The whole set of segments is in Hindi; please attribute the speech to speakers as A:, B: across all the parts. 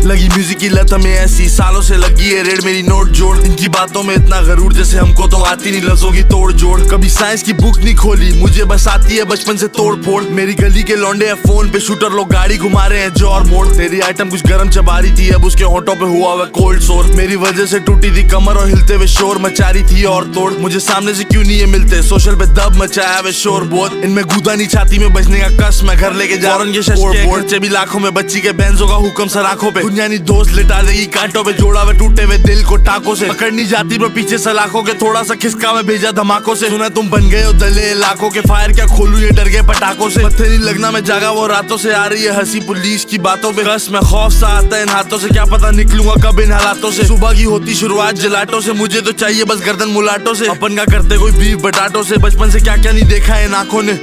A: लगी म्यूजिक की लत हमें ऐसी सालों से लगी है रेड मेरी नोट जोड़। इनकी बातों में इतना गरूर जैसे हमको तो आती नहीं लफ्जों की तोड़ जोड़। कभी साइंस की बुक नहीं खोली, मुझे बस आती है बचपन से तोड़ फोड़। मेरी गली के लौंडे हैं फोन पे शूटर, लोग गाड़ी घुमा रहे हैं जोर मोड़। तेरी आइटम कुछ गरम चबा रही थी, अब उसके होंठों पे हुआ हुआ कोल्ड सोर। मेरी वजह से टूटी थी कमर और हिलते हुए शोर मचा रही थी और तोड़। मुझे सामने से क्यों नहीं ये मिलते, सोशल पे दब मचाया वे शोर बहुत। इनमें गूदा नहीं छाती में बचने का कस, मैं घर लेके जा रहा हूं खर्चे भी लाखों में। बच्ची के बेंजो का हुक्म सर आंखों पे, दुनिया नहीं दोस्त लिटा देगी कांटों पे। जोड़ा हुए टूटे हुए दिल को टाकों से, पकड़ नहीं जाती मैं पीछे सलाखों के। थोड़ा सा खिसका मैं भेजा धमाकों से, सुना तुम बन गए हो दले इलाकों के। फायर क्या खोलूं ये डर गए पटाखों से, पत्थर नहीं लगना मैं जागा वो रातों से। आ रही है हंसी पुलिस की बातों पे, बस मैं खौफ सा आता है इन हाथों से। क्या पता निकलूंगा कब इन हालातों से। सुबह की होती शुरुआत जलाटों से, मुझे तो चाहिए बस गर्दन मुलाटों से। अपन का करते कोई बीफ बटाटों से, बचपन से क्या क्या नहीं देखा है इन आंखों ने।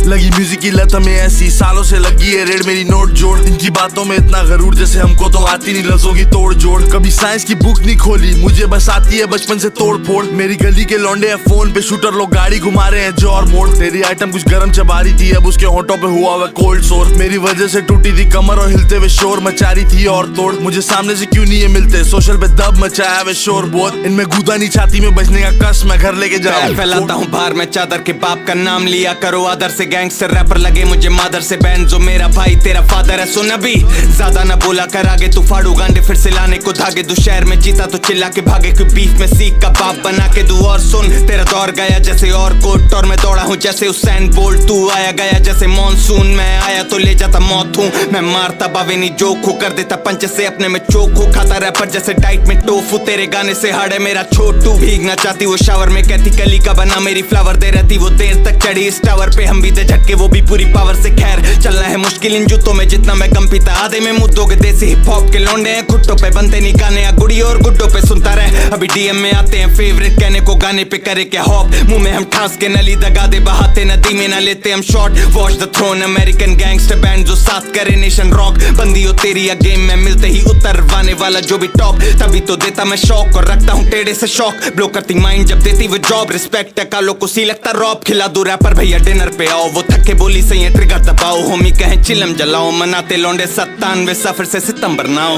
A: लगी म्यूजिक की लत हमें ऐसी सालों से लगी है रेड मेरी नोट जोड़। इनकी बातों में इतना गरूर जैसे हमको तो आती नहीं लफ्जों की तोड़ जोड़। कभी साइंस की बुक नहीं खोली, मुझे बस आती है बचपन से तोड़ फोड़। मेरी गली के लौंडे हैं फोन पे शूटर, लोग गाड़ी घुमा रहे हैं जोर मोड़। तेरी आइटम कुछ गरम चबा रही थी, अब उसके होंठों पे हुआ हुआ कोल्ड सोर। मेरी वजह से टूटी थी कमर और हिलते हुए शोर मचा रही थी और तोड़। मुझे सामने से क्यों नहीं ये मिलते, सोशल पे दब मचाया वे शोर बहुत। इनमें गूदा नहीं छाती में बचने का कस, मैं घर लेके जा रहा हूं।
B: फैलाता हूँ बाहर मैं चादर के, बाप का नाम लिया करो आदर से। गैंगस्टर रैपर लगे मुझे मादर से, बैन जो मेरा भाई तेरा फादर है। सुन अभी ज्यादा ना बोला कर आगे, तू फाड़ू गांडे फिर से लाने को धागे। दो शहर में जीता तो चिल्ला के भागे, कोई बीफ में सीख का बाप बना के दू। और सुन तेरा दौर गया जैसे और कोट, और मैं दौड़ा हूँ जैसे हुसैन बोल्ट। तू आया गया जैसे मॉनसून, मैं आया तो ले जाता मौत हूँ। मैं मारता बावे नहीं जोक हूँ, कर देता पंच से अपने में चोक हूँ। खाता रैपर जैसे डाइट में टोफू, तेरे गाने से हार्ड है मेरा छोटू। भीगना चाहती वो शावर में, कहती कली का बना मेरी फ्लावर दे रहती वो देर तक चढ़ी इस टावर पे। हम भी थे झटके वो भी पूरी पावर से। खैर चलना है मुश्किल इन जूतों में, जितना मैं कम पीता आधे में मुद्दों के। देसी हिप हॉप के लौंडे हैं खुट्टों पे, बनते नहीं गाने या गुड़ी और गुड्डों पे। सुनता रहे अभी डीएम में आते हैं फेवरेट, कहने को गाने पे करे क्या हॉप। मुंह में हम ठास के नली दगा दे, बहाते नदी में ना लेते हम shot. Watch the throne American gangster band जो साथ करे नेशन रॉक। बंदी हो तेरी या गेम में, मिलते ही उतरवाने वाला जो भी टॉप। तभी तो देता मैं शौक और रखता हूँ टेढ़े से शौक। ब्लो करती माइंड जब देती वो जॉब, रिस्पेक्ट है कालों को सी लगता रॉब। खिला दो रैपर भैया डिनर पे आओ, वो थके बोली सही है ट्रिगर दबाओ। होमी कहें चिलम जलाओ, मनाते लौंडे 97 सफर से सितंबर नाओ।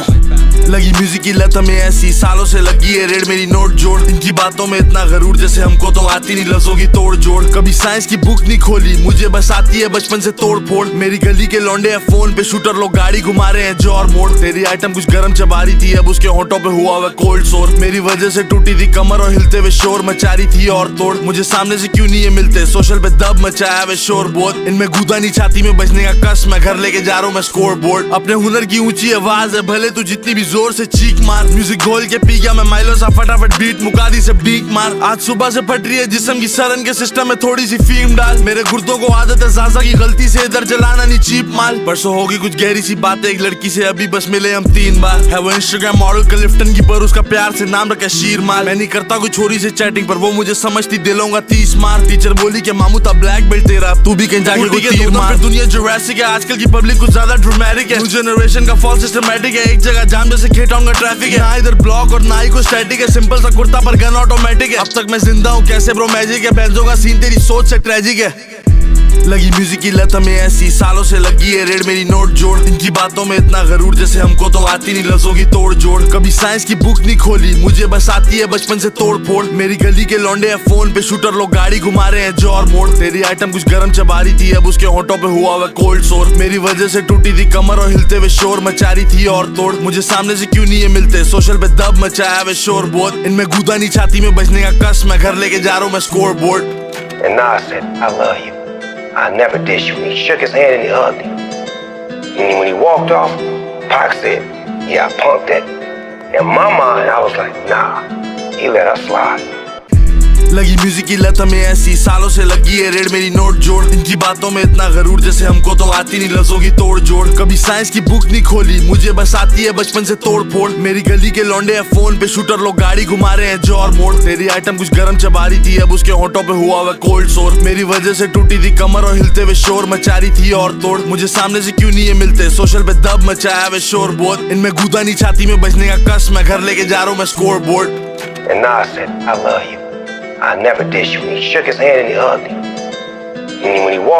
A: लगी म्यूजिक की लत हमें ऐसी सालों से लगी है रेड मेरी नोट जोड़। इनकी बातों में इतना गरूर जैसे हमको तो आती नहीं लफ्जों की तोड़ जोड़। कभी साइंस की बुक नहीं खोली, मुझे बस आती है बचपन से तोड़ फोड़। मेरी गली के लौंडे हैं फोन पे शूटर, लोग गाड़ी घुमा रहे हैं जोर मोड़। तेरी आइटम कुछ गरम चबा रही थी, अब उसके होंठों पे हुआ हुआ कोल्ड सोर। मेरी वजह से टूटी थी कमर और हिलते हुए शोर मचा रही थी और तोड़। मुझे सामने से क्यों नहीं ये मिलते, सोशल पे दब मचाया वे शोर बहुत। इनमें गूदा नहीं छाती में बचने का कस, मैं घर लेके जा रहा हूँ मैं स्कोर बोर्ड। अपने हुनर की ऊंची आवाज है, भले तू जितनी भी जोर से चीख मार। म्यूजिक घोल के पी गया मैं माइलो सा, फटाफट बीट मुका दी से बीक मार। आज सुबह से फट रही है जिस्म की सरन के सिस्टम में थोड़ी सी फीम डाल। मेरे गुर्दों को आदत है ज़ाज़ा की गलती से इधर जलाना नहीं चीप माल। परसों होगी कुछ गहरी सी बातें एक लड़की से, अभी बस मिले हम 3 बार। है वो इंस्टाग्राम मॉडल क्लिफ्टन की, पर उसका प्यार से नाम रखा शीर माल। मैं नहीं करता कोई छोरी से चैटिंग, पर वो मुझे समझती दिलोंगा 30 मार। टीचर बोली कि मामू था ब्लैक बेल्ट तेरा, तू भी कहीं जाके कोई तीर मार। दुनिया जुरासिक है, आजकल की पब्लिक कुछ ज्यादा ड्रामेटिक है। न्यू जनरेशन का फॉल सिस्टमैटिक है, एक जगह जाम जैसे केप टाउन का ट्रैफिक है। ना इधर ब्लॉक और ना ही कोई स्टैटिक है, सिंपल सा कुर्ता पर गन ऑटोमेटिक है। अब तक मैं जिंदा हूँ कैसे ब्रो मैजिक है, बेंजो का सीन तेरी सोच से ट्रेजिक है। लगी म्यूजिक की लत हमें ऐसी सालों से लगी है रेड मेरी नोट जोड़। इनकी बातों में इतना गरूर जैसे हमको तो आती नहीं लफ्जों की तोड़ जोड़। कभी साइंस की बुक नहीं खोली, मुझे बस आती है बचपन से तोड़ फोड़। मेरी गली के लौंडे हैं फोन पे शूटर, लोग गाड़ी घुमा रहे हैं जोर मोड़। तेरी आइटम कुछ गरम चबा रही थी, अब उसके होंठों पे हुआ हुआ कोल्ड सोर। मेरी वजह से टूटी थी कमर और हिलते हुए शोर मचा रही थी और तोड़। मुझे सामने से क्यों नहीं ये मिलते, सोशल पे दब मचाया वे शोर बहुत। इनमें गूदा नहीं छाती में बचने का कस, मैं घर लेके जा रहा हूँ मैं score board.
C: And Nas said, I love you. I never dish you. He shook his hand and he hugged him. And when he walked off, Pac said, yeah, I punked that. In my mind, I was like, nah, he let us slide.
A: लगी म्यूजिक की लत हमें ऐसी, सालों से लगी है रेड मेरी नोट जोड़। इनकी बातों में इतना गरूर जैसे हमको तो आती नहीं लफ्जों की तोड़ जोड़। कभी साइंस की बुक नहीं खोली, मुझे बस आती है बचपन से तोड़ फोड़। मेरी गली के लौंडे हैं फोन पे शूटर, लोग गाड़ी घुमा रहे हैं जौर मोड़। तेरी आइटम कुछ गरम चबा रही थी, अब उसके होठों पे हुआ हुआ कोल्ड सोर। मेरी वजह से टूटी थी कमर और हिलते हुए शोर मचा रही थी और तोड़। मुझे सामने से क्यों नहीं ये मिलते, सोशल पे दब मचाया वे शोर बहुत। इनमें गूदा नहीं छाती में बजने का कस, मैं घर लेके जा रहा हूँ मैं score board.
C: And Nas said, I love you. I never dish you. And he shook his hand and he hugged him. And when he walked